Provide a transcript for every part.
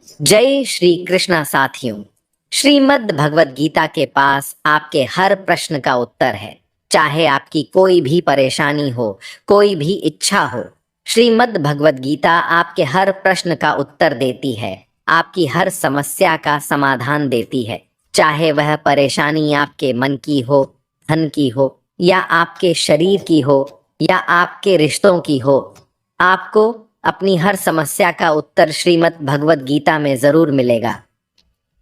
जय श्री कृष्णा साथियों। श्रीमद् भगवत गीता के पास आपके हर प्रश्न का उत्तर है। चाहे आपकी कोई भी परेशानी हो, कोई भी इच्छा हो, श्रीमद् भगवत गीता आपके हर प्रश्न का उत्तर देती है, आपकी हर समस्या का समाधान देती है। चाहे वह परेशानी आपके मन की हो, धन की हो, या आपके शरीर की हो, या आपके रिश्तों की हो, आपको अपनी हर समस्या का उत्तर श्रीमद् भगवत गीता में जरूर मिलेगा।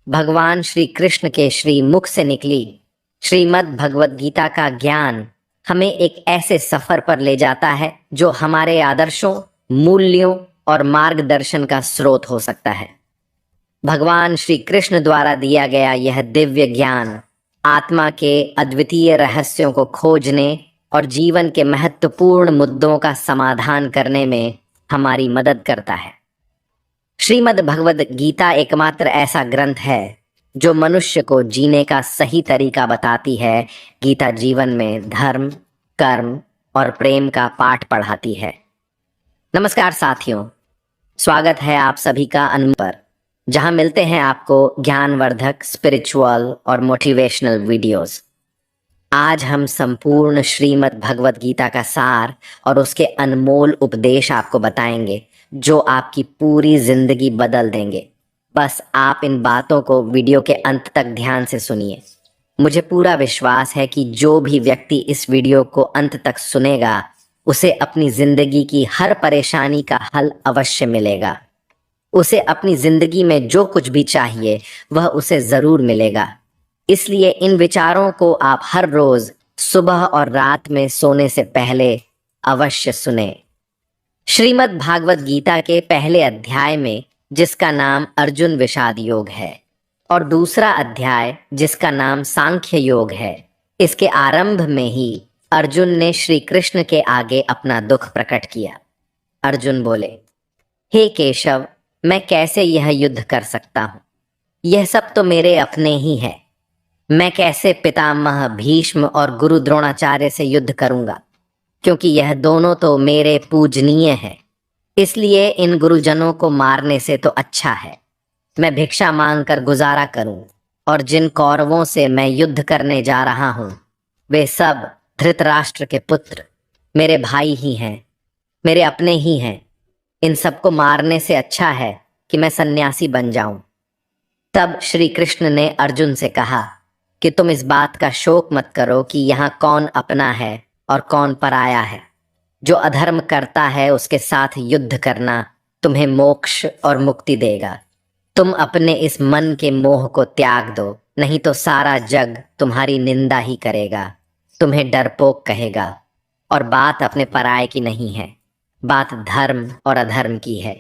भगवान श्री कृष्ण के श्री मुख से निकली श्रीमद् भगवत गीता का ज्ञान हमें एक ऐसे सफर पर ले जाता है जो हमारे आदर्शों, मूल्यों और मार्गदर्शन का स्रोत हो सकता है। भगवान श्री कृष्ण द्वारा दिया गया यह दिव्य ज्ञान आत्मा के अद्वितीय रहस्यों को खोजने और जीवन के महत्वपूर्ण मुद्दों का समाधान करने में हमारी मदद करता है। श्रीमद् भगवद गीता एकमात्र ऐसा ग्रंथ है जो मनुष्य को जीने का सही तरीका बताती है। गीता जीवन में धर्म, कर्म और प्रेम का पाठ पढ़ाती है। नमस्कार साथियों, स्वागत है आप सभी का अनुभव पर, जहां मिलते हैं आपको ज्ञानवर्धक, स्पिरिचुअल और मोटिवेशनल वीडियोस। आज हम संपूर्ण श्रीमद् भगवत गीता का सार और उसके अनमोल उपदेश आपको बताएंगे जो आपकी पूरी जिंदगी बदल देंगे। बस आप इन बातों को वीडियो के अंत तक ध्यान से सुनिए। मुझे पूरा विश्वास है कि जो भी व्यक्ति इस वीडियो को अंत तक सुनेगा उसे अपनी जिंदगी की हर परेशानी का हल अवश्य मिलेगा। उसे अपनी जिंदगी में जो कुछ भी चाहिए वह उसे जरूर मिलेगा। इसलिए इन विचारों को आप हर रोज सुबह और रात में सोने से पहले अवश्य सुने। श्रीमद् भागवत गीता के पहले अध्याय में, जिसका नाम अर्जुन विषाद योग है, और दूसरा अध्याय जिसका नाम सांख्य योग है, इसके आरंभ में ही अर्जुन ने श्री कृष्ण के आगे अपना दुख प्रकट किया। अर्जुन बोले, हे केशव, मैं कैसे यह युद्ध कर सकता हूँ? यह सब तो मेरे अपने ही है। मैं कैसे पितामह भीष्म और गुरु द्रोणाचार्य से युद्ध करूंगा, क्योंकि यह दोनों तो मेरे पूजनीय हैं। इसलिए इन गुरुजनों को मारने से तो अच्छा है मैं भिक्षा मांगकर गुजारा करूं। और जिन कौरवों से मैं युद्ध करने जा रहा हूं वे सब धृतराष्ट्र के पुत्र मेरे भाई ही हैं, मेरे अपने ही हैं। इन सबको मारने से अच्छा है कि मैं सन्यासी बन जाऊं। तब श्री कृष्ण ने अर्जुन से कहा कि तुम इस बात का शोक मत करो कि यहाँ कौन अपना है और कौन पराया है। जो अधर्म करता है उसके साथ युद्ध करना तुम्हें मोक्ष और मुक्ति देगा। तुम अपने इस मन के मोह को त्याग दो, नहीं तो सारा जग तुम्हारी निंदा ही करेगा, तुम्हें डरपोक कहेगा। और बात अपने पराये की नहीं है, बात धर्म और अधर्म की है,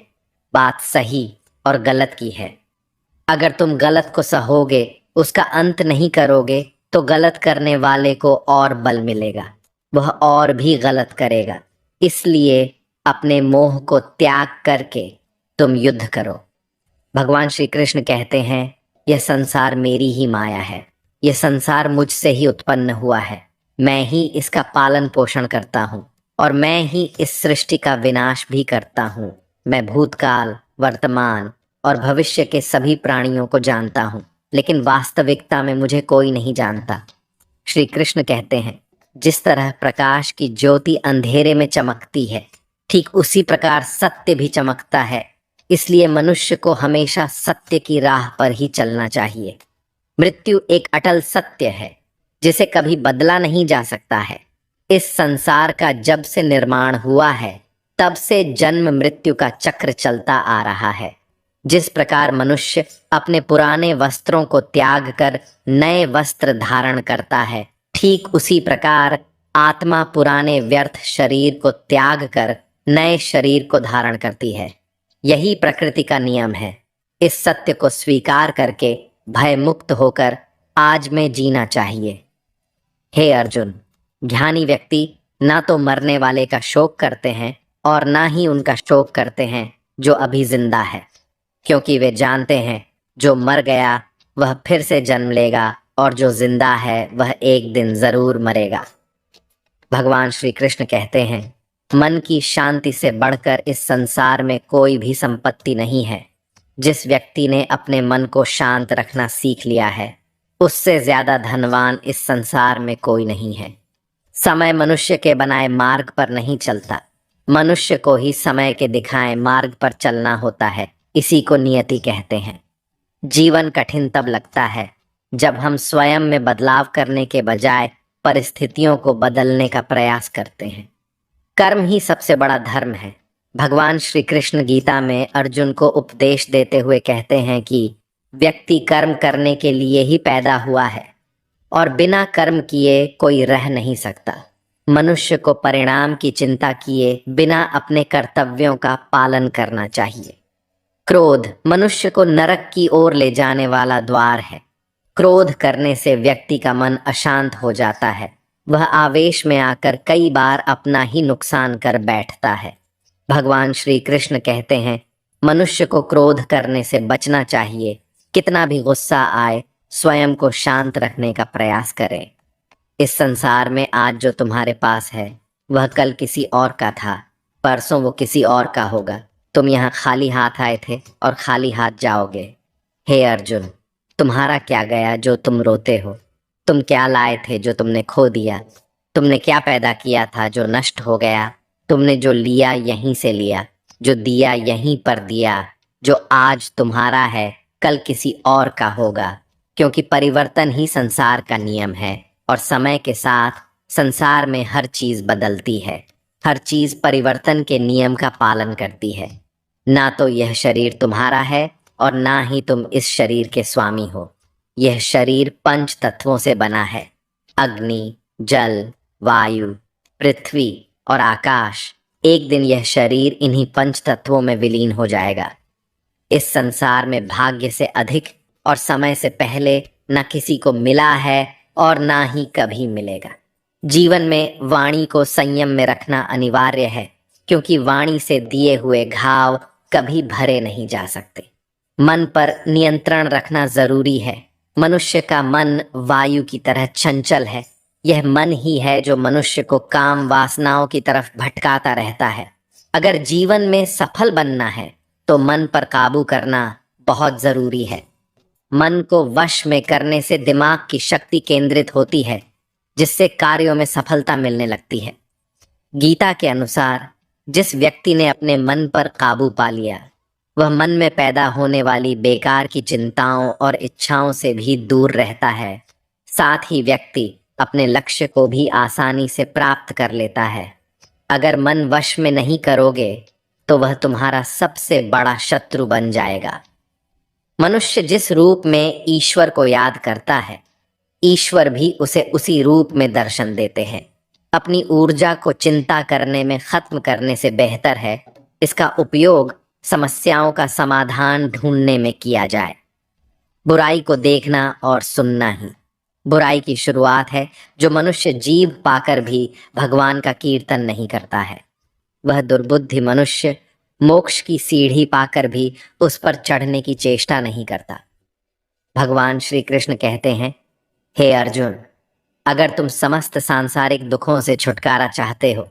बात सही और गलत की है। अगर तुम गलत को सहोगे, उसका अंत नहीं करोगे, तो गलत करने वाले को और बल मिलेगा, वह और भी गलत करेगा। इसलिए अपने मोह को त्याग करके तुम युद्ध करो। भगवान श्री कृष्ण कहते हैं, यह संसार मेरी ही माया है, यह संसार मुझसे ही उत्पन्न हुआ है। मैं ही इसका पालन पोषण करता हूँ और मैं ही इस सृष्टि का विनाश भी करता हूँ। मैं भूतकाल, वर्तमान और भविष्य के सभी प्राणियों को जानता हूँ, लेकिन वास्तविकता में मुझे कोई नहीं जानता। श्री कृष्ण कहते हैं, जिस तरह प्रकाश की ज्योति अंधेरे में चमकती है, ठीक उसी प्रकार सत्य भी चमकता है। इसलिए मनुष्य को हमेशा सत्य की राह पर ही चलना चाहिए। मृत्यु एक अटल सत्य है जिसे कभी बदला नहीं जा सकता है। इस संसार का जब से निर्माण हुआ है तब से जन्म मृत्यु का चक्र चलता आ रहा है। जिस प्रकार मनुष्य अपने पुराने वस्त्रों को त्याग कर नए वस्त्र धारण करता है, ठीक उसी प्रकार आत्मा पुराने व्यर्थ शरीर को त्याग कर नए शरीर को धारण करती है। यही प्रकृति का नियम है। इस सत्य को स्वीकार करके भय मुक्त होकर आज में जीना चाहिए। हे अर्जुन, ज्ञानी व्यक्ति ना तो मरने वाले का शोक करते हैं और ना ही उनका शोक करते हैं जो अभी जिंदा है, क्योंकि वे जानते हैं जो मर गया वह फिर से जन्म लेगा और जो जिंदा है वह एक दिन जरूर मरेगा। भगवान श्री कृष्ण कहते हैं, मन की शांति से बढ़कर इस संसार में कोई भी संपत्ति नहीं है। जिस व्यक्ति ने अपने मन को शांत रखना सीख लिया है, उससे ज्यादा धनवान इस संसार में कोई नहीं है। समय मनुष्य के बनाए मार्ग पर नहीं चलता, मनुष्य को ही समय के दिखाए मार्ग पर चलना होता है। इसी को नियति कहते हैं। जीवन कठिन तब लगता है जब हम स्वयं में बदलाव करने के बजाय परिस्थितियों को बदलने का प्रयास करते हैं। कर्म ही सबसे बड़ा धर्म है। भगवान श्री कृष्ण गीता में अर्जुन को उपदेश देते हुए कहते हैं कि व्यक्ति कर्म करने के लिए ही पैदा हुआ है और बिना कर्म किए कोई रह नहीं सकता। मनुष्य को परिणाम की चिंता किए बिना अपने कर्तव्यों का पालन करना चाहिए। क्रोध मनुष्य को नरक की ओर ले जाने वाला द्वार है। क्रोध करने से व्यक्ति का मन अशांत हो जाता है। वह आवेश में आकर कई बार अपना ही नुकसान कर बैठता है। भगवान श्री कृष्ण कहते हैं, मनुष्य को क्रोध करने से बचना चाहिए। कितना भी गुस्सा आए, स्वयं को शांत रखने का प्रयास करें। इस संसार में आज जो तुम्हारे पास है वह कल किसी और का था, परसों वो किसी और का होगा। तुम यहाँ खाली हाथ आए थे और खाली हाथ जाओगे। हे अर्जुन, तुम्हारा क्या गया जो तुम रोते हो? तुम क्या लाए थे जो तुमने खो दिया? तुमने क्या पैदा किया था जो नष्ट हो गया? तुमने जो लिया यहीं से लिया, जो दिया यहीं पर दिया। जो आज तुम्हारा है कल किसी और का होगा, क्योंकि परिवर्तन ही संसार का नियम है और समय के साथ संसार में हर चीज बदलती है। हर चीज परिवर्तन के नियम का पालन करती है। ना तो यह शरीर तुम्हारा है और ना ही तुम इस शरीर के स्वामी हो। यह शरीर पंच तत्वों से बना है, अग्नि, जल, वायु, पृथ्वी और आकाश। एक दिन यह शरीर इन्हीं पंच तत्वों में विलीन हो जाएगा। इस संसार में भाग्य से अधिक और समय से पहले न किसी को मिला है और ना ही कभी मिलेगा। जीवन में वाणी को संयम में रखना अनिवार्य है, क्योंकि वाणी से दिए हुए घाव कभी भरे नहीं जा सकते। मन पर नियंत्रण रखना जरूरी है। मनुष्य का मन वायु की तरह चंचल है। यह मन ही है जो मनुष्य को काम वासनाओं की तरफ भटकाता रहता है। अगर जीवन में सफल बनना है तो मन पर काबू करना बहुत जरूरी है। मन को वश में करने से दिमाग की शक्ति केंद्रित होती है, जिससे कार्यों में सफलता मिलने लगती है। गीता के अनुसार जिस व्यक्ति ने अपने मन पर काबू पा लिया, वह मन में पैदा होने वाली बेकार की चिंताओं और इच्छाओं से भी दूर रहता है। साथ ही व्यक्ति अपने लक्ष्य को भी आसानी से प्राप्त कर लेता है। अगर मन वश में नहीं करोगे तो वह तुम्हारा सबसे बड़ा शत्रु बन जाएगा। मनुष्य जिस रूप में ईश्वर को याद करता है, ईश्वर भी उसे उसी रूप में दर्शन देते हैं। अपनी ऊर्जा को चिंता करने में खत्म करने से बेहतर है इसका उपयोग समस्याओं का समाधान ढूंढने में किया जाए। बुराई को देखना और सुनना ही बुराई की शुरुआत है। जो मनुष्य जीभ पाकर भी भगवान का कीर्तन नहीं करता है, वह दुर्बुद्धि मनुष्य मोक्ष की सीढ़ी पाकर भी उस पर चढ़ने की चेष्टा नहीं करता। भगवान श्री कृष्ण कहते हैं, हे अर्जुन, अगर तुम समस्त सांसारिक दुखों से छुटकारा चाहते हो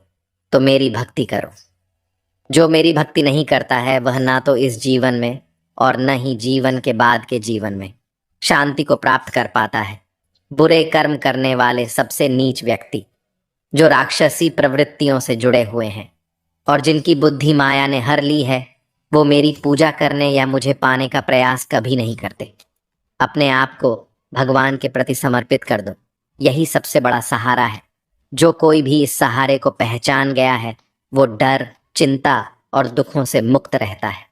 तो मेरी भक्ति करो। जो मेरी भक्ति नहीं करता है वह ना तो इस जीवन में और न ही जीवन के बाद के जीवन में शांति को प्राप्त कर पाता है। बुरे कर्म करने वाले सबसे नीच व्यक्ति, जो राक्षसी प्रवृत्तियों से जुड़े हुए हैं और जिनकी बुद्धि माया ने हर ली है, वो मेरी पूजा करने या मुझे पाने का प्रयास कभी नहीं करते। अपने आप को भगवान के प्रति समर्पित कर दो, यही सबसे बड़ा सहारा है। जो कोई भी इस सहारे को पहचान गया है वो डर, चिंता और दुखों से मुक्त रहता है।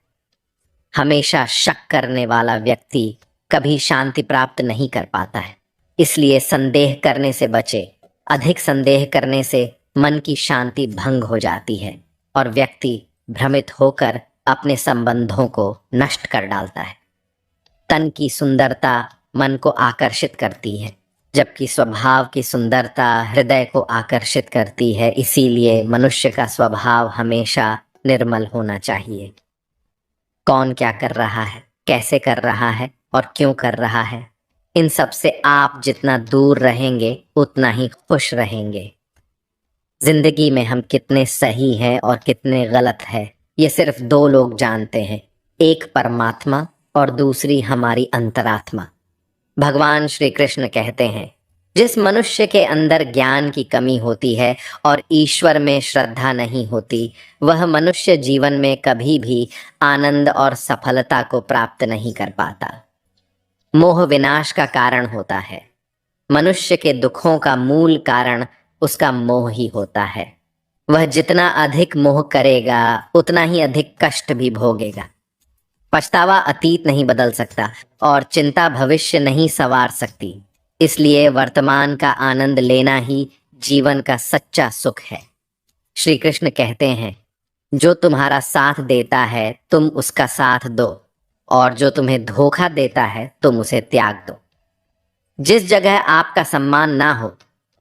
हमेशा शक करने वाला व्यक्ति कभी शांति प्राप्त नहीं कर पाता है। इसलिए संदेह करने से बचे। अधिक संदेह करने से मन की शांति भंग हो जाती है और व्यक्ति भ्रमित होकर अपने संबंधों को नष्ट कर डालता है। तन की सुंदरता मन को आकर्षित करती है, जबकि स्वभाव की सुंदरता हृदय को आकर्षित करती है। इसीलिए मनुष्य का स्वभाव हमेशा निर्मल होना चाहिए। कौन क्या कर रहा है, कैसे कर रहा है और क्यों कर रहा है, इन सब से आप जितना दूर रहेंगे उतना ही खुश रहेंगे। जिंदगी में हम कितने सही हैं और कितने गलत हैं, ये सिर्फ दो लोग जानते हैं, एक परमात्मा और दूसरी हमारी अंतरात्मा। भगवान श्री कृष्ण कहते हैं, जिस मनुष्य के अंदर ज्ञान की कमी होती है और ईश्वर में श्रद्धा नहीं होती, वह मनुष्य जीवन में कभी भी आनंद और सफलता को प्राप्त नहीं कर पाता। मोह विनाश का कारण होता है। मनुष्य के दुखों का मूल कारण उसका मोह ही होता है। वह जितना अधिक मोह करेगा उतना ही अधिक कष्ट भी भोगेगा। पछतावा अतीत नहीं बदल सकता और चिंता भविष्य नहीं संवार सकती। इसलिए वर्तमान का आनंद लेना ही जीवन का सच्चा सुख है। श्री कृष्ण कहते हैं, जो तुम्हारा साथ देता है तुम उसका साथ दो, और जो तुम्हें धोखा देता है तुम उसे त्याग दो। जिस जगह आपका सम्मान ना हो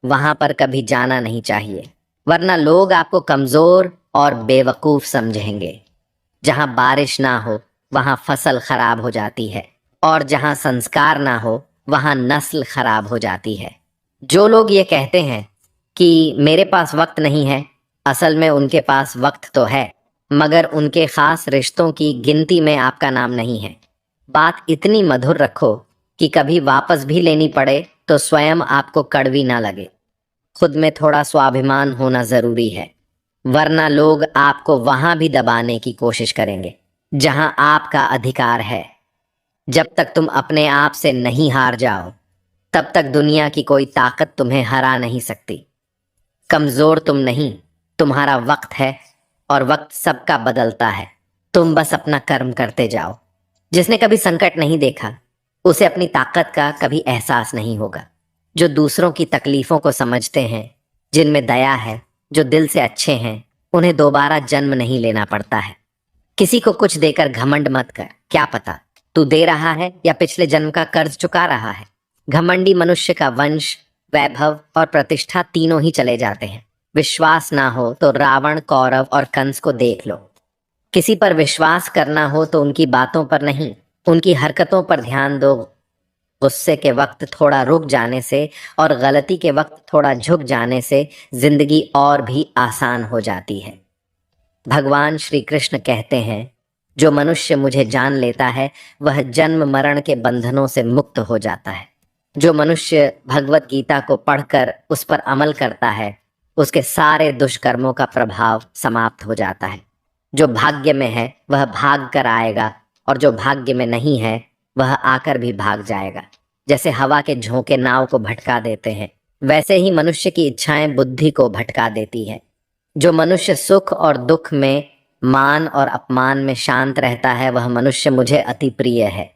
वहां पर कभी जाना नहीं चाहिए, वरना लोग आपको कमजोर और बेवकूफ समझेंगे। जहां बारिश ना हो वहां फसल खराब हो जाती है, और जहां संस्कार ना हो वहां नस्ल खराब हो जाती है। जो लोग ये कहते हैं कि मेरे पास वक्त नहीं है, असल में उनके पास वक्त तो है, मगर उनके खास रिश्तों की गिनती में आपका नाम नहीं है। बात इतनी मधुर रखो कि कभी वापस भी लेनी पड़े तो स्वयं आपको कड़वी ना लगे। खुद में थोड़ा स्वाभिमान होना जरूरी है, वरना लोग आपको वहां भी दबाने की कोशिश करेंगे जहां आपका अधिकार है। जब तक तुम अपने आप से नहीं हार जाओ तब तक दुनिया की कोई ताकत तुम्हें हरा नहीं सकती। कमजोर तुम नहीं, तुम्हारा वक्त है, और वक्त सबका बदलता है। तुम बस अपना कर्म करते जाओ। जिसने कभी संकट नहीं देखा उसे अपनी ताकत का कभी एहसास नहीं होगा। जो दूसरों की तकलीफों को समझते हैं, जिनमें दया है, जो दिल से अच्छे हैं, उन्हें दोबारा जन्म नहीं लेना पड़ता है। किसी को कुछ देकर घमंड मत कर। क्या पता तू दे रहा है या पिछले जन्म का कर्ज चुका रहा है। घमंडी मनुष्य का वंश, वैभव और प्रतिष्ठा तीनों ही चले जाते हैं। विश्वास ना हो तो रावण, कौरव और कंस को देख लो। किसी पर विश्वास करना हो तो उनकी बातों पर नहीं, उनकी हरकतों पर ध्यान दो। गुस्से के वक्त थोड़ा रुक जाने से और गलती के वक्त थोड़ा झुक जाने से जिंदगी और भी आसान हो जाती है। भगवान श्री कृष्ण कहते हैं, जो मनुष्य मुझे जान लेता है वह जन्म मरण के बंधनों से मुक्त हो जाता है। जो मनुष्य भगवत गीता को पढ़कर उस पर अमल करता है उसके सारे दुष्कर्मों का प्रभाव समाप्त हो जाता है। जो भाग्य में है वह भाग कर आएगा, और जो भाग्य में नहीं है वह आकर भी भाग जाएगा। जैसे हवा के झोंके नाव को भटका देते हैं, वैसे ही मनुष्य की इच्छाएं बुद्धि को भटका देती है। जो मनुष्य सुख और दुख में, मान और अपमान में शांत रहता है वह मनुष्य मुझे अति प्रिय है।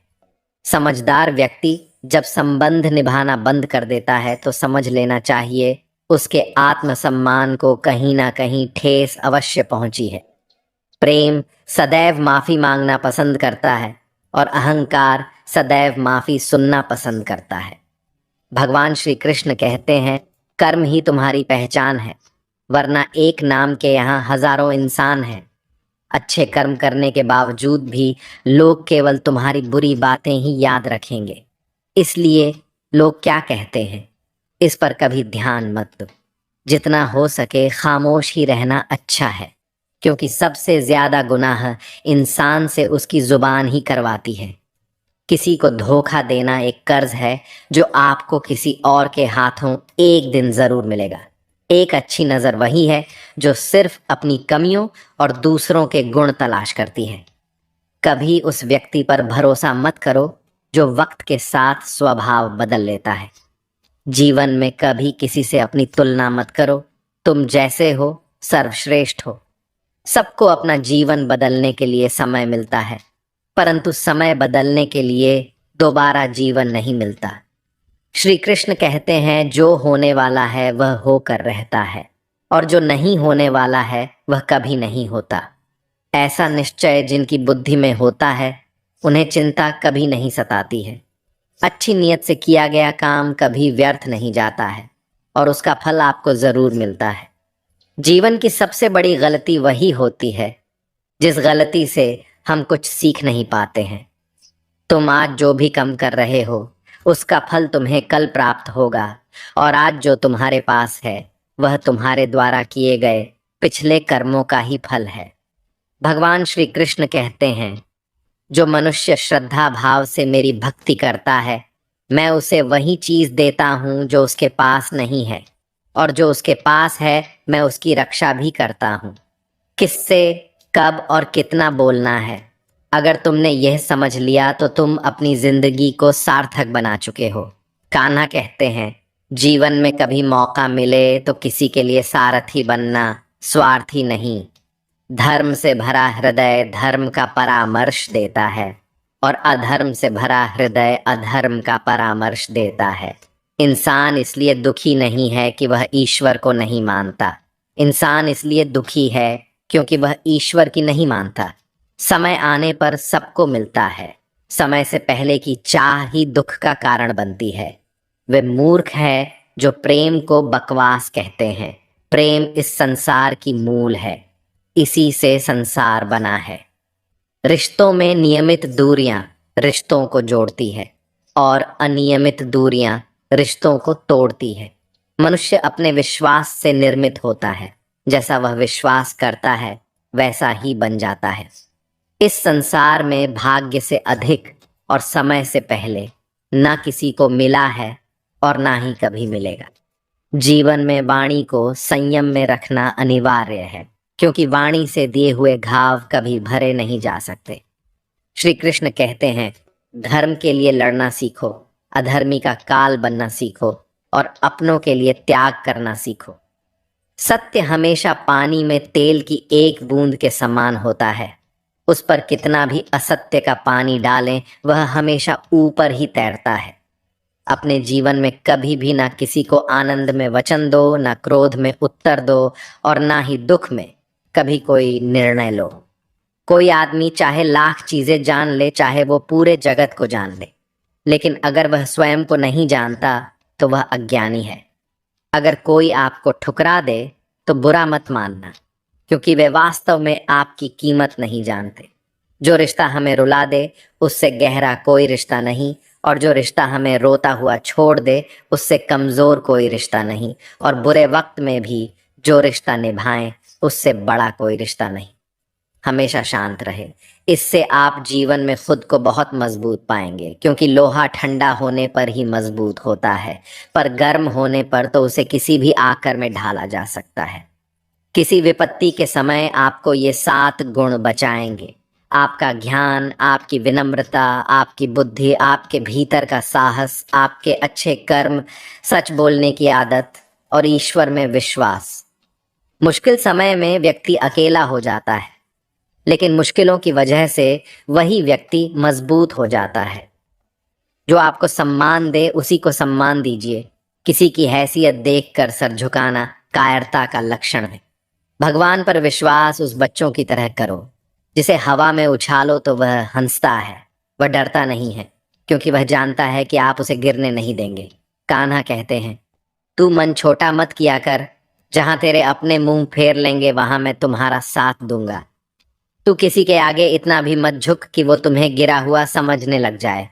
समझदार व्यक्ति जब संबंध निभाना बंद कर देता है तो समझ लेना चाहिए उसके आत्मसम्मान को कहीं ना कहीं ठेस अवश्य पहुंची है। प्रेम सदैव माफी मांगना पसंद करता है और अहंकार सदैव माफी सुनना पसंद करता है। भगवान श्री कृष्ण कहते हैं, कर्म ही तुम्हारी पहचान है, वरना एक नाम के यहाँ हजारों इंसान हैं। अच्छे कर्म करने के बावजूद भी लोग केवल तुम्हारी बुरी बातें ही याद रखेंगे। इसलिए लोग क्या कहते हैं इस पर कभी ध्यान मत दो। जितना हो सके खामोश ही रहना अच्छा है, क्योंकि सबसे ज्यादा गुनाह इंसान से उसकी जुबान ही करवाती है। किसी को धोखा देना एक कर्ज है जो आपको किसी और के हाथों एक दिन जरूर मिलेगा। एक अच्छी नजर वही है जो सिर्फ अपनी कमियों और दूसरों के गुण तलाश करती है। कभी उस व्यक्ति पर भरोसा मत करो जो वक्त के साथ स्वभाव बदल लेता है। जीवन में कभी किसी से अपनी तुलना मत करो। तुम जैसे हो सर्वश्रेष्ठ हो। सबको अपना जीवन बदलने के लिए समय मिलता है, परंतु समय बदलने के लिए दोबारा जीवन नहीं मिलता। श्री कृष्ण कहते हैं, जो होने वाला है वह होकर रहता है, और जो नहीं होने वाला है वह कभी नहीं होता। ऐसा निश्चय जिनकी बुद्धि में होता है उन्हें चिंता कभी नहीं सताती है। अच्छी नीयत से किया गया काम कभी व्यर्थ नहीं जाता है और उसका फल आपको जरूर मिलता है। जीवन की सबसे बड़ी गलती वही होती है जिस गलती से हम कुछ सीख नहीं पाते हैं। तुम आज जो भी कम कर रहे हो उसका फल तुम्हें कल प्राप्त होगा, और आज जो तुम्हारे पास है वह तुम्हारे द्वारा किए गए पिछले कर्मों का ही फल है। भगवान श्री कृष्ण कहते हैं, जो मनुष्य श्रद्धा भाव से मेरी भक्ति करता है, मैं उसे वही चीज देता हूँ जो उसके पास नहीं है, और जो उसके पास है मैं उसकी रक्षा भी करता हूँ। किससे, कब और कितना बोलना है, अगर तुमने यह समझ लिया तो तुम अपनी जिंदगी को सार्थक बना चुके हो। कान्हा कहते हैं, जीवन में कभी मौका मिले तो किसी के लिए सारथी बनना, स्वार्थी नहीं। धर्म से भरा हृदय धर्म का परामर्श देता है, और अधर्म से भरा हृदय अधर्म का परामर्श देता है। इंसान इसलिए दुखी नहीं है कि वह ईश्वर को नहीं मानता, इंसान इसलिए दुखी है क्योंकि वह ईश्वर की नहीं मानता। समय आने पर सबको मिलता है, समय से पहले की चाह ही दुख का कारण बनती है। वे मूर्ख है जो प्रेम को बकवास कहते हैं। प्रेम इस संसार की मूल है, इसी से संसार बना है। रिश्तों में नियमित दूरियां रिश्तों को जोड़ती है, और अनियमित दूरियां रिश्तों को तोड़ती है। मनुष्य अपने विश्वास से निर्मित होता है, जैसा वह विश्वास करता है वैसा ही बन जाता है। इस संसार में भाग्य से अधिक और समय से पहले ना किसी को मिला है और ना ही कभी मिलेगा। जीवन में वाणी को संयम में रखना अनिवार्य है, क्योंकि वाणी से दिए हुए घाव कभी भरे नहीं जा सकते। श्री कृष्ण कहते हैं, धर्म के लिए लड़ना सीखो, अधर्मी का काल बनना सीखो, और अपनों के लिए त्याग करना सीखो। सत्य हमेशा पानी में तेल की एक बूंद के समान होता है। उस पर कितना भी असत्य का पानी डालें, वह हमेशा ऊपर ही तैरता है। अपने जीवन में कभी भी ना किसी को आनंद में वचन दो, ना क्रोध में उत्तर दो, और ना ही दुख में कभी कोई निर्णय लो। कोई आदमी चाहे लाख चीजें जान ले, चाहे वो पूरे जगत को जान ले, लेकिन अगर वह स्वयं को नहीं जानता तो वह अज्ञानी है। अगर कोई आपको ठुकरा दे तो बुरा मत मानना, क्योंकि वे वास्तव में आपकी कीमत नहीं जानते। जो रिश्ता हमें रुला दे उससे गहरा कोई रिश्ता नहीं, और जो रिश्ता हमें रोता हुआ छोड़ दे उससे कमजोर कोई रिश्ता नहीं, और बुरे वक्त में भी जो रिश्ता निभाएं उससे बड़ा कोई रिश्ता नहीं। हमेशा शांत रहे, इससे आप जीवन में खुद को बहुत मजबूत पाएंगे, क्योंकि लोहा ठंडा होने पर ही मजबूत होता है, पर गर्म होने पर तो उसे किसी भी आकर में ढाला जा सकता है। किसी विपत्ति के समय आपको ये 7 गुण बचाएंगे: आपका ज्ञान, आपकी विनम्रता, आपकी बुद्धि, आपके भीतर का साहस, आपके अच्छे कर्म, सच बोलने की आदत, और ईश्वर में विश्वास। मुश्किल समय में व्यक्ति अकेला हो जाता है, लेकिन मुश्किलों की वजह से वही व्यक्ति मजबूत हो जाता है। जो आपको सम्मान दे उसी को सम्मान दीजिए। किसी की हैसियत देखकर सर झुकाना कायरता का लक्षण है। भगवान पर विश्वास उस बच्चों की तरह करो जिसे हवा में उछालो तो वह हंसता है, वह डरता नहीं है, क्योंकि वह जानता है कि आप उसे गिरने नहीं देंगे। कान्हा कहते हैं, तू मन छोटा मत किया कर, जहां तेरे अपने मुंह फेर लेंगे वहां मैं तुम्हारा साथ दूंगा। तू किसी के आगे इतना भी मत झुक कि वो तुम्हें गिरा हुआ समझने लग जाए।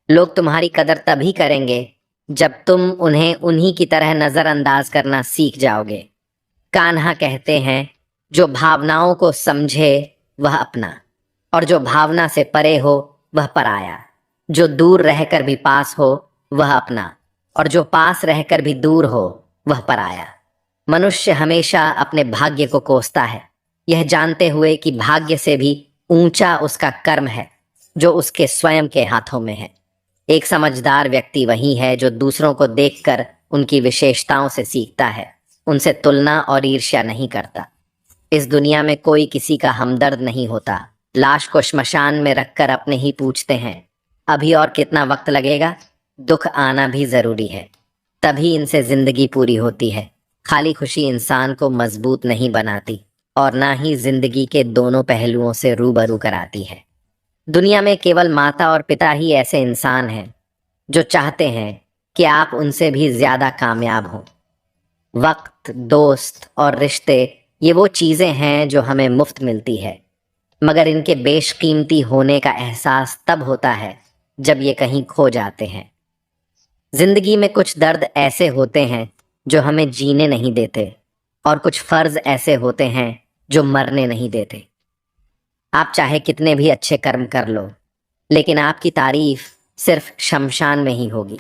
लोग तुम्हारी कदर तभी करेंगे जब तुम उन्हें उन्हीं की तरह नजरअंदाज करना सीख जाओगे। कान्हा कहते हैं, जो भावनाओं को समझे वह अपना, और जो भावना से परे हो वह पराया। जो दूर रहकर भी पास हो वह अपना, और जो पास रहकर भी दूर हो वह पराया। मनुष्य हमेशा अपने भाग्य को कोसता है, यह जानते हुए कि भाग्य से भी ऊंचा उसका कर्म है जो उसके स्वयं के हाथों में है। एक समझदार व्यक्ति वही है जो दूसरों को देखकर उनकी विशेषताओं से सीखता है, उनसे तुलना और ईर्ष्या नहीं करता। इस दुनिया में कोई किसी का हमदर्द नहीं होता। लाश को श्मशान में रखकर अपने ही पूछते हैं, अभी और कितना वक्त लगेगा? दुख आना भी जरूरी है, तभी इनसे जिंदगी पूरी होती है। खाली खुशी इंसान को मजबूत नहीं बनाती, और ना ही जिंदगी के दोनों पहलुओं से रूबरू कराती है। दुनिया में केवल माता और पिता ही ऐसे इंसान हैं जो चाहते हैं कि आप उनसे भी ज्यादा कामयाब हों। वक्त, दोस्त और रिश्ते ये वो चीजें हैं जो हमें मुफ्त मिलती है, मगर इनके बेशकीमती होने का एहसास तब होता है जब ये कहीं खो जाते हैं। जिंदगी में कुछ दर्द ऐसे होते हैं जो हमें जीने नहीं देते, और कुछ फर्ज ऐसे होते हैं जो मरने नहीं देते। आप चाहे कितने भी अच्छे कर्म कर लो, लेकिन आपकी तारीफ सिर्फ शमशान में ही होगी।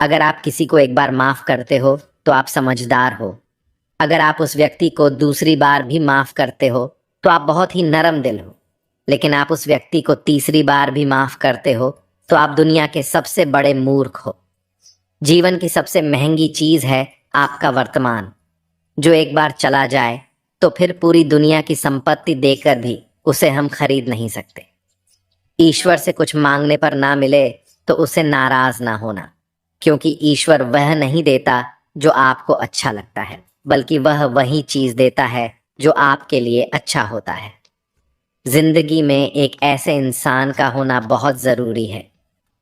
अगर आप किसी को एक बार माफ करते हो तो आप समझदार हो। अगर आप उस व्यक्ति को दूसरी बार भी माफ करते हो तो आप बहुत ही नरम दिल हो। लेकिन आप उस व्यक्ति को तीसरी बार भी माफ करते हो तो आप दुनिया के सबसे बड़े मूर्ख हो। जीवन की सबसे महंगी चीज है आपका वर्तमान, जो एक बार चला जाए तो फिर पूरी दुनिया की संपत्ति देकर भी उसे हम खरीद नहीं सकते। ईश्वर से कुछ मांगने पर ना मिले तो उसे नाराज ना होना, क्योंकि ईश्वर वह नहीं देता जो आपको अच्छा लगता है, बल्कि वह वही चीज देता है जो आपके लिए अच्छा होता है। जिंदगी में एक ऐसे इंसान का होना बहुत जरूरी है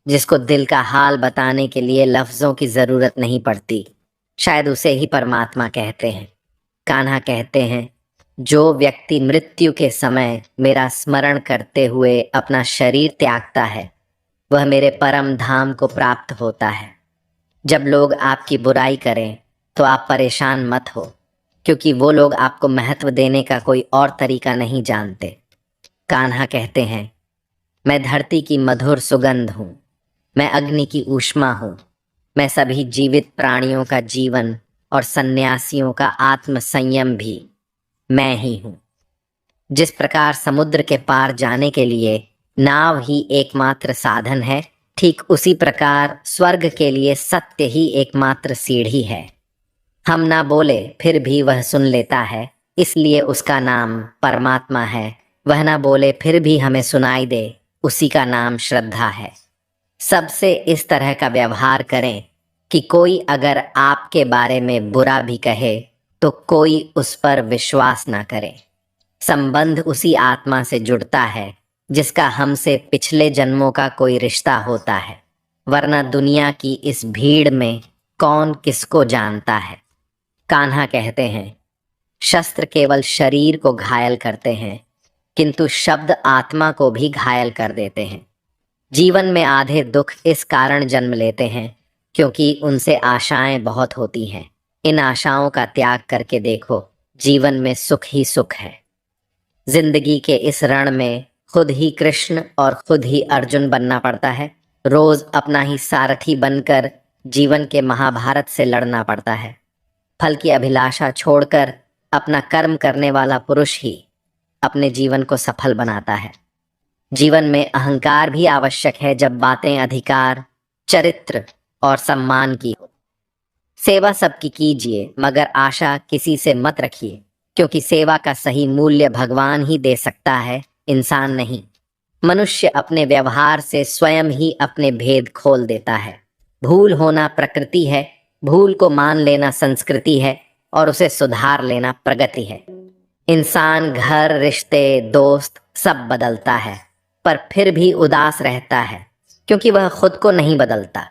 जिसको दिल का हाल बताने के लिए लफ्जों की जरूरत नहीं पड़ती। शायद उसे ही परमात्मा कहते हैं। कान्हा कहते हैं, जो व्यक्ति मृत्यु के समय मेरा स्मरण करते हुए अपना शरीर त्यागता है वह मेरे परम धाम को प्राप्त होता है। जब लोग आपकी बुराई करें तो आप परेशान मत हो, क्योंकि वो लोग आपको महत्व देने का कोई और तरीका नहीं जानते। कान्हा कहते हैं, मैं धरती की मधुर सुगंध हूँ, मैं अग्नि की ऊष्मा हूँ, मैं सभी जीवित प्राणियों का जीवन और सन्यासियों का आत्म संयम भी मैं ही हूँ। जिस प्रकार समुद्र के पार जाने के लिए नाव ही एकमात्र साधन है, ठीक उसी प्रकार स्वर्ग के लिए सत्य ही एकमात्र सीढ़ी है। हम ना बोले फिर भी वह सुन लेता है, इसलिए उसका नाम परमात्मा है। वह ना बोले फिर भी हमें सुनाई दे, उसी का नाम श्रद्धा है। सबसे इस तरह का व्यवहार करें कि कोई अगर आपके बारे में बुरा भी कहे तो कोई उस पर विश्वास ना करे। संबंध उसी आत्मा से जुड़ता है जिसका हमसे पिछले जन्मों का कोई रिश्ता होता है, वरना दुनिया की इस भीड़ में कौन किसको जानता है। कान्हा कहते हैं, शस्त्र केवल शरीर को घायल करते हैं, किंतु शब्द आत्मा को भी घायल कर देते हैं। जीवन में आधे दुख इस कारण जन्म लेते हैं क्योंकि उनसे आशाएं बहुत होती हैं। इन आशाओं का त्याग करके देखो, जीवन में सुख ही सुख है। जिंदगी के इस रण में खुद ही कृष्ण और खुद ही अर्जुन बनना पड़ता है। रोज अपना ही सारथी बनकर जीवन के महाभारत से लड़ना पड़ता है। फल की अभिलाषा छोड़कर अपना कर्म करने वाला पुरुष ही अपने जीवन को सफल बनाता है। जीवन में अहंकार भी आवश्यक है जब बातें अधिकार, चरित्र और सम्मान की हो। सेवा सबकी कीजिए, मगर आशा किसी से मत रखिए, क्योंकि सेवा का सही मूल्य भगवान ही दे सकता है, इंसान नहीं। मनुष्य अपने व्यवहार से स्वयं ही अपने भेद खोल देता है। भूल होना प्रकृति है, भूल को मान लेना संस्कृति है और उसे सुधार लेना प्रगति है। इंसान घर, रिश्ते, दोस्त सब बदलता है, पर फिर भी उदास रहता है क्योंकि वह खुद को नहीं बदलता।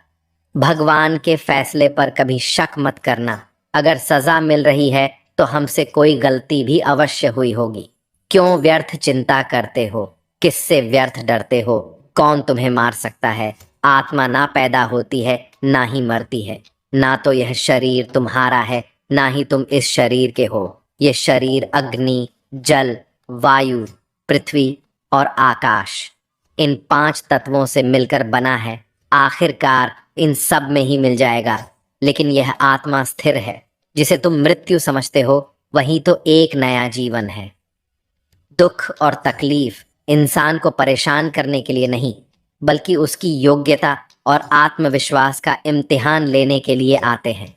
भगवान के फैसले पर कभी शक मत करना। अगर सजा मिल रही है तो हमसे कोई गलती भी अवश्य हुई होगी। क्यों व्यर्थ चिंता करते हो? किससे व्यर्थ डरते हो? कौन तुम्हें मार सकता है? आत्मा ना पैदा होती है ना ही मरती है। ना तो यह शरीर तुम्हारा है, ना ही तुम इस शरीर के हो। ये शरीर अग्नि, जल, वायु, पृथ्वी और आकाश, इन 5 तत्वों से मिलकर बना है। आखिरकार इन सब में ही मिल जाएगा। लेकिन यह आत्मा स्थिर है, जिसे तुम मृत्यु समझते हो, वही तो एक नया जीवन है। दुख और तकलीफ इंसान को परेशान करने के लिए नहीं, बल्कि उसकी योग्यता और आत्मविश्वास का इम्तिहान लेने के लिए आते हैं।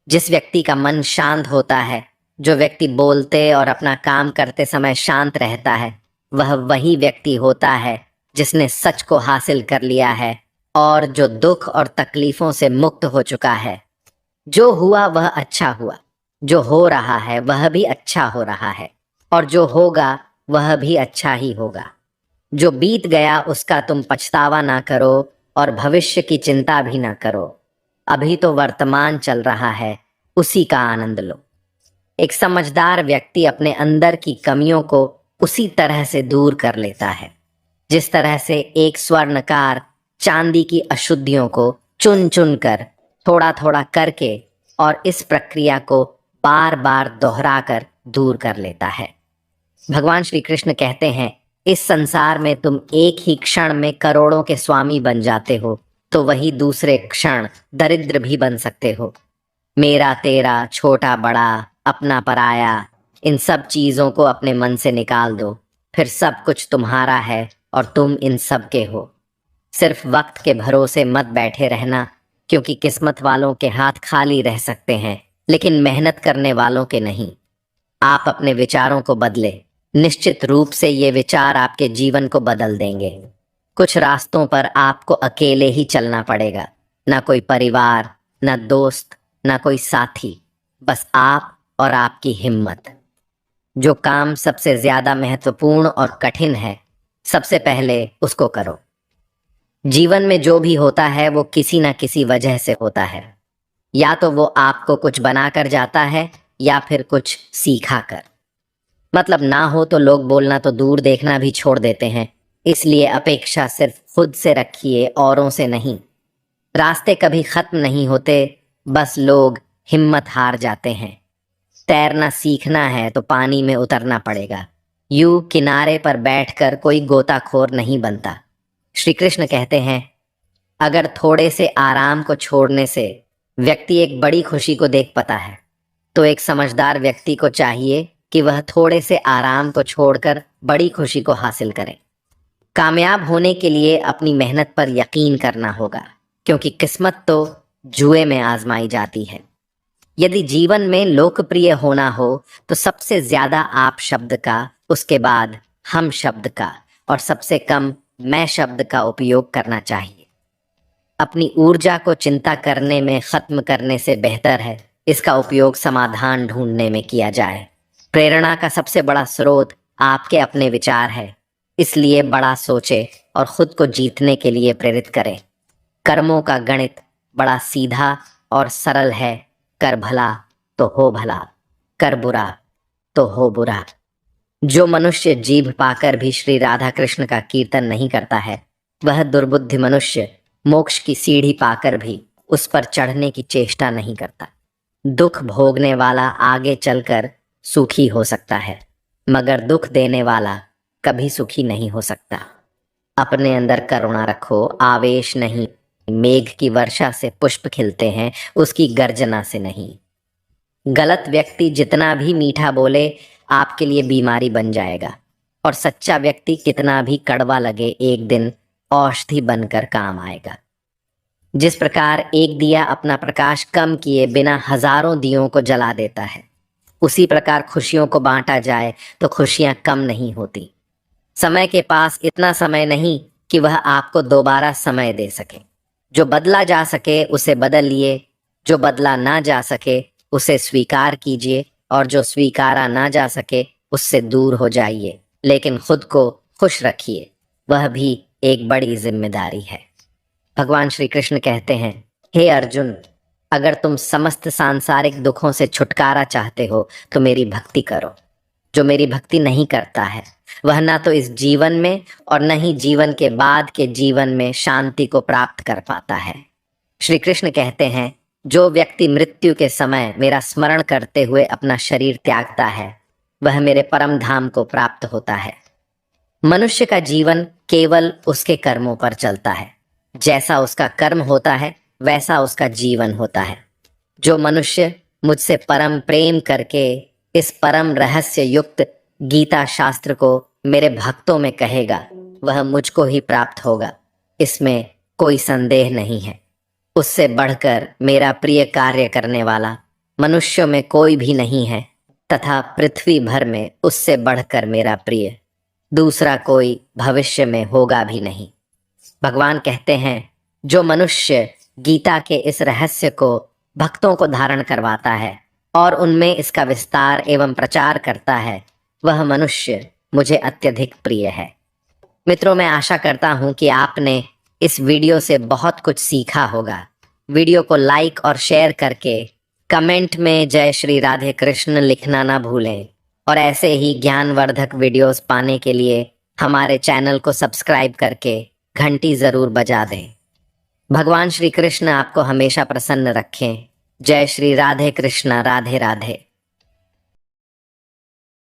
जिस व्यक्ति का मन शांत होता है, जो व्यक्ति बोलते और अपना काम करते समय शांत रहता है, वह वही व्यक्ति होता है जिसने सच को हासिल कर लिया है और जो दुख और तकलीफों से मुक्त हो चुका है। जो हुआ वह अच्छा हुआ, जो हो रहा है वह भी अच्छा हो रहा है, और जो होगा वह भी अच्छा ही होगा। जो बीत गया उसका तुम पछतावा ना करो और भविष्य की चिंता भी ना करो। अभी तो वर्तमान चल रहा है, उसी का आनंद लो। एक समझदार व्यक्ति अपने अंदर की कमियों को उसी तरह से दूर कर लेता है जिस तरह से एक स्वर्णकार चांदी की अशुद्धियों को चुन चुन कर, थोड़ा थोड़ा करके और इस प्रक्रिया को बार बार दोहराकर दूर कर लेता है। भगवान श्री कृष्ण कहते हैं, इस संसार में तुम एक ही क्षण में करोड़ों के स्वामी बन जाते हो, तो वही दूसरे क्षण दरिद्र भी बन सकते हो। मेरा तेरा, छोटा बड़ा, अपना पराया, इन सब चीजों को अपने मन से निकाल दो, फिर सब कुछ तुम्हारा है और तुम इन सब के हो। सिर्फ वक्त के भरोसे मत बैठे रहना, क्योंकि किस्मत वालों के हाथ खाली रह सकते हैं, लेकिन मेहनत करने वालों के नहीं। आप अपने विचारों को बदले, निश्चित रूप से ये विचार आपके जीवन को बदल देंगे। कुछ रास्तों पर आपको अकेले ही चलना पड़ेगा, ना कोई परिवार, ना दोस्त, ना कोई साथी, बस आप और आपकी हिम्मत। जो काम सबसे ज्यादा महत्वपूर्ण और कठिन है, सबसे पहले उसको करो। जीवन में जो भी होता है वो किसी ना किसी वजह से होता है। या तो वो आपको कुछ बनाकर जाता है या फिर कुछ सीखा कर। मतलब ना हो तो लोग बोलना तो दूर देखना भी छोड़ देते हैं, इसलिए अपेक्षा सिर्फ खुद से रखिए, औरों से नहीं। रास्ते कभी खत्म नहीं होते, बस लोग हिम्मत हार जाते हैं। तैरना सीखना है तो पानी में उतरना पड़ेगा, यूं किनारे पर बैठकर कोई गोताखोर नहीं बनता। श्री कृष्ण कहते हैं, अगर थोड़े से आराम को छोड़ने से व्यक्ति एक बड़ी खुशी को देख पाता है, तो एक समझदार व्यक्ति को चाहिए कि वह थोड़े से आराम को छोड़कर बड़ी खुशी को हासिल करे। कामयाब होने के लिए अपनी मेहनत पर यकीन करना होगा, क्योंकि किस्मत तो जुए में आजमाई जाती है। यदि जीवन में लोकप्रिय होना हो तो सबसे ज्यादा आप शब्द का, उसके बाद हम शब्द का और सबसे कम मैं शब्द का उपयोग करना चाहिए। अपनी ऊर्जा को चिंता करने में खत्म करने से बेहतर है इसका उपयोग समाधान ढूंढने में किया जाए। प्रेरणा का सबसे बड़ा स्रोत आपके अपने विचार है, इसलिए बड़ा सोचे और खुद को जीतने के लिए प्रेरित करें। कर्मों का गणित बड़ा सीधा और सरल है, कर भला तो हो भला, कर बुरा तो हो बुरा। जो मनुष्य जीभ पाकर भी श्री राधा कृष्ण का कीर्तन नहीं करता है, वह दुर्बुद्धि मनुष्य मोक्ष की सीढ़ी पाकर भी उस पर चढ़ने की चेष्टा नहीं करता। दुख भोगने वाला आगे चलकर सुखी हो सकता है, मगर दुख देने वाला कभी सुखी नहीं हो सकता। अपने अंदर करुणा रखो, आवेश नहीं। मेघ की वर्षा से पुष्प खिलते हैं, उसकी गर्जना से नहीं। गलत व्यक्ति जितना भी मीठा बोले आपके लिए बीमारी बन जाएगा, और सच्चा व्यक्ति कितना भी कड़वा लगे एक दिन औषधि बनकर काम आएगा। जिस प्रकार एक दिया अपना प्रकाश कम किए बिना हजारों दियों को जला देता है, उसी प्रकार खुशियों को बांटा जाए तो खुशियां कम नहीं होती। समय के पास इतना समय नहीं कि वह आपको दोबारा समय दे सके। जो बदला जा सके उसे बदलिए, जो बदला ना जा सके उसे स्वीकार कीजिए, और जो स्वीकारा ना जा सके उससे दूर हो जाइए। लेकिन खुद को खुश रखिए, वह भी एक बड़ी जिम्मेदारी है। भगवान श्री कृष्ण कहते हैं, हे अर्जुन, अगर तुम समस्त सांसारिक दुखों से छुटकारा चाहते हो तो मेरी भक्ति करो। जो मेरी भक्ति नहीं करता है वह ना तो इस जीवन में और न ही जीवन के बाद के जीवन में शांति को प्राप्त कर पाता है। श्री कृष्ण कहते हैं, जो व्यक्ति मृत्यु के समय मेरा स्मरण करते हुए अपना शरीर त्यागता है, वह मेरे परम धाम को प्राप्त होता है। मनुष्य का जीवन केवल उसके कर्मों पर चलता है। जैसा उसका कर्म होता है वैसा उसका जीवन होता है। जो मनुष्य मुझसे परम प्रेम करके इस परम रहस्य युक्त गीता शास्त्र को मेरे भक्तों में कहेगा, वह मुझको ही प्राप्त होगा, इसमें कोई संदेह नहीं है। उससे बढ़कर मेरा प्रिय कार्य करने वाला मनुष्यों में कोई भी नहीं है, तथा पृथ्वी भर में उससे बढ़कर मेरा प्रिय दूसरा कोई भविष्य में होगा भी नहीं। भगवान कहते हैं, जो मनुष्य गीता के इस रहस्य को भक्तों को धारण करवाता है और उनमें इसका विस्तार एवं प्रचार करता है, वह मनुष्य मुझे अत्यधिक प्रिय है। मित्रों, मैं आशा करता हूं कि आपने इस वीडियो से बहुत कुछ सीखा होगा। वीडियो को लाइक और शेयर करके कमेंट में जय श्री राधे कृष्ण लिखना ना भूलें, और ऐसे ही ज्ञानवर्धक वीडियोस पाने के लिए हमारे चैनल को सब्सक्राइब करके घंटी जरूर बजा दें। भगवान श्री कृष्ण आपको हमेशा प्रसन्न रखें। जय श्री राधे कृष्ण, राधे राधे।